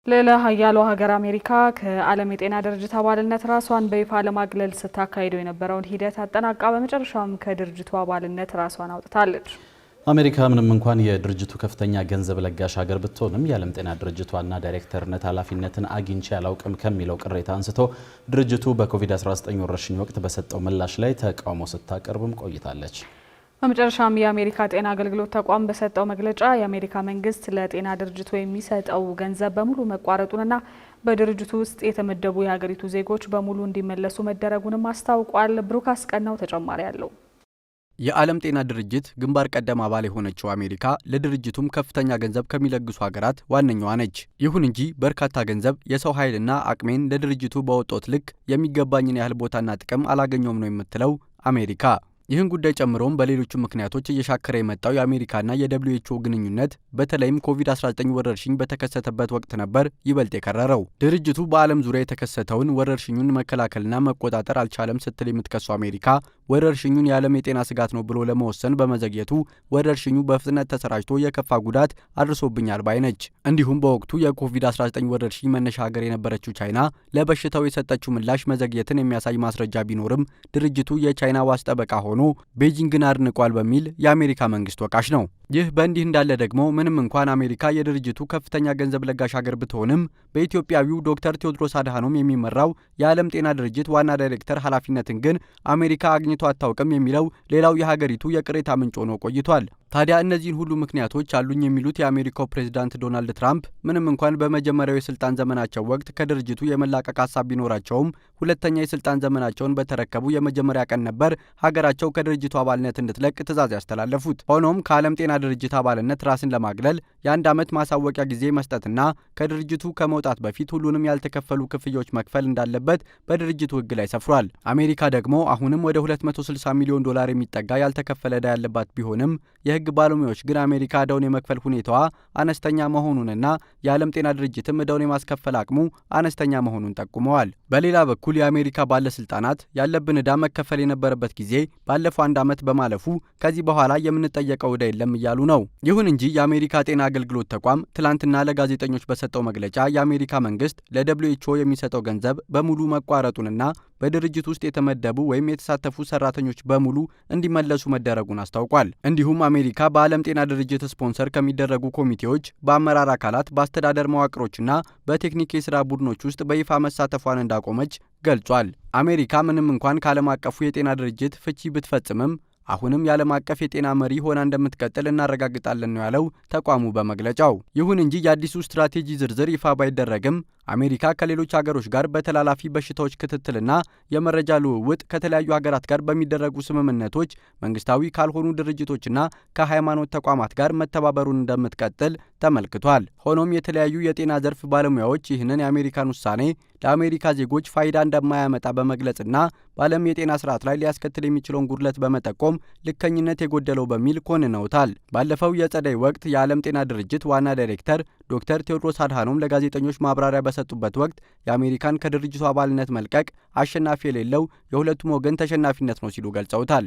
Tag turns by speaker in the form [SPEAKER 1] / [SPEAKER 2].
[SPEAKER 1] ሌላ ሀያሉ ሀገር አሜሪካ ከዓለም የጤና ድርጅት አባልነት ራሷን በይፋ ለማግለል ስታካሂደው የነበረውን ሂደት አጠናቃ በመጨረሻም ከድርጅቱ አባልነት ራሷን አውጥታለች።
[SPEAKER 2] አሜሪካ ምንም እንኳን የድርጅቱ ከፍተኛ ገንዘብ ለጋሽ ሀገር ብትሆንም የዓለም ጤና ድርጅት ዋና ዳይሬክተርነት ኃላፊነትን አግኝቼ አላውቅም ከሚለው ቅሬታ አንስቶ ድርጅቱ በኮቪድ-19 ወረርሽኝ ወቅት በሰጠው ምላሽ ላይ ተቃውሞ ስታቀርብም ቆይታለች።
[SPEAKER 1] በመጨረሻም የአሜሪካ ጤና አገልግሎት ተቋም በሰጠው መግለጫ የአሜሪካ መንግስት ለጤና ድርጅቱ የሚሰጠው ገንዘብ በሙሉ መቋረጡንና በድርጅቱ ውስጥ የተመደቡ የሀገሪቱ ዜጎች በሙሉ እንዲመለሱ መደረጉንም አስታውቋል። ብሩክ አስቀናው ተጨማሪ አለው።
[SPEAKER 3] የዓለም ጤና ድርጅት ግንባር ቀደም አባል የሆነችው አሜሪካ ለድርጅቱም ከፍተኛ ገንዘብ ከሚለግሱ ሀገራት ዋነኛዋ ነች። ይሁን እንጂ በርካታ ገንዘብ፣ የሰው ኃይልና አቅሜን ለድርጅቱ በወጣሁት ልክ የሚገባኝን ያህል ቦታና ጥቅም አላገኘውም ነው የምትለው አሜሪካ። ይህን ጉዳይ ጨምሮም በሌሎቹ ምክንያቶች እየሻከረ የመጣው የአሜሪካና የደብሊውኤችኦ ግንኙነት በተለይም ኮቪድ-19 ወረርሽኝ በተከሰተበት ወቅት ነበር ይበልጥ የከረረው። ድርጅቱ በዓለም ዙሪያ የተከሰተውን ወረርሽኙን መከላከልና መቆጣጠር አልቻለም ስትል የምትከሰው አሜሪካ ወረርሽኙን የዓለም የጤና ስጋት ነው ብሎ ለመወሰን በመዘግየቱ ወረርሽኙ በፍጥነት ተሰራጭቶ የከፋ ጉዳት አድርሶብኛል ባይ ነች። እንዲሁም በወቅቱ የኮቪድ-19 ወረርሽኝ መነሻ ሀገር የነበረችው ቻይና ለበሽታው የሰጠችው ምላሽ መዘግየትን የሚያሳይ ማስረጃ ቢኖርም ድርጅቱ የቻይና ዋስ ጠበቃ ሆኖ ቤጂንግን አድንቋል በሚል የአሜሪካ መንግስት ወቃሽ ነው። ይህ በእንዲህ እንዳለ ደግሞ ምንም እንኳን አሜሪካ የድርጅቱ ከፍተኛ ገንዘብ ለጋሽ ሀገር ብትሆንም በኢትዮጵያዊው ዶክተር ቴዎድሮስ አድሃኖም የሚመራው የዓለም ጤና ድርጅት ዋና ዳይሬክተር ኃላፊነትን ግን አሜሪካ አግኝቶ አታውቅም የሚለው ሌላው የሀገሪቱ የቅሬታ ምንጭ ሆኖ ቆይቷል። ታዲያ እነዚህን ሁሉ ምክንያቶች አሉኝ የሚሉት የአሜሪካው ፕሬዝዳንት ዶናልድ ትራምፕ ምንም እንኳን በመጀመሪያው የስልጣን ዘመናቸው ወቅት ከድርጅቱ የመላቀቅ ሀሳብ ቢኖራቸውም ሁለተኛ የስልጣን ዘመናቸውን በተረከቡ የመጀመሪያ ቀን ነበር ሀገራቸው ከድርጅቱ አባልነት እንድትለቅ ትዕዛዝ ያስተላለፉት። ሆኖም ከዓለም ጤና ድርጅት አባልነት ራስን ለማግለል የ1 ዓመት ማሳወቂያ ጊዜ መስጠትና ከድርጅቱ ከመውጣት በፊት ሁሉንም ያልተከፈሉ ክፍያዎች መክፈል እንዳለበት በድርጅቱ ሕግ ላይ ሰፍሯል። አሜሪካ ደግሞ አሁንም ወደ $260 ሚሊዮን የሚጠጋ ያልተከፈለ ዕዳ ያለባት ቢሆንም የሕግ ባለሙያዎች ግን አሜሪካ ዕዳውን የመክፈል ሁኔታዋ አነስተኛ መሆኑንና የዓለም ጤና ድርጅትም ዕዳውን የማስከፈል አቅሙ አነስተኛ መሆኑን ጠቁመዋል። በሌላ በኩል የአሜሪካ ባለስልጣናት ያለብን ዕዳ መከፈል የነበረበት ጊዜ ባለፈው 1 ዓመት በማለፉ ከዚህ በኋላ የምንጠየቀው ዕዳ የለም እያሉ ነው። ይሁን እንጂ የአሜሪካ ጤና አገልግሎት ተቋም ትላንትና ለጋዜጠኞች በሰጠው መግለጫ የአሜሪካ መንግስት ለደብሊውኤችኦ የሚሰጠው ገንዘብ በሙሉ መቋረጡንና በድርጅት ውስጥ የተመደቡ ወይም የተሳተፉ ሰራተኞች በሙሉ እንዲመለሱ መደረጉን አስታውቋል። እንዲሁም አሜሪካ በዓለም ጤና ድርጅት ስፖንሰር ከሚደረጉ ኮሚቴዎች፣ በአመራር አካላት፣ በአስተዳደር መዋቅሮችና በቴክኒክ የስራ ቡድኖች ውስጥ በይፋ መሳተፏን እንዳቆመች ገልጿል። አሜሪካ ምንም እንኳን ከዓለም አቀፉ የጤና ድርጅት ፍቺ ብትፈጽምም አሁንም የዓለም አቀፍ የጤና መሪ ሆና እንደምትቀጥል እናረጋግጣለን ነው ያለው ተቋሙ በመግለጫው። ይሁን እንጂ የአዲሱ ስትራቴጂ ዝርዝር ይፋ ባይደረግም አሜሪካ ከሌሎች ሀገሮች ጋር በተላላፊ በሽታዎች ክትትልና የመረጃ ልውውጥ ከተለያዩ ሀገራት ጋር በሚደረጉ ስምምነቶች መንግስታዊ ካልሆኑ ድርጅቶችና ከሃይማኖት ተቋማት ጋር መተባበሩን እንደምትቀጥል ተመልክቷል። ሆኖም የተለያዩ የጤና ዘርፍ ባለሙያዎች ይህንን የአሜሪካን ውሳኔ ለአሜሪካ ዜጎች ፋይዳ እንደማያመጣ በመግለጽና በዓለም የጤና ስርዓት ላይ ሊያስከትል የሚችለውን ጉድለት በመጠቆም ልከኝነት የጎደለው በሚል ኮንነውታል። ባለፈው የጸደይ ወቅት የዓለም ጤና ድርጅት ዋና ዳይሬክተር ዶክተር ቴዎድሮስ አድሃኖም ለጋዜጠኞች ማብራሪያ በሰጡበት ወቅት የአሜሪካን ከድርጅቱ አባልነት መልቀቅ አሸናፊ የሌለው የሁለቱም ወገን ተሸናፊነት ነው ሲሉ ገልጸውታል።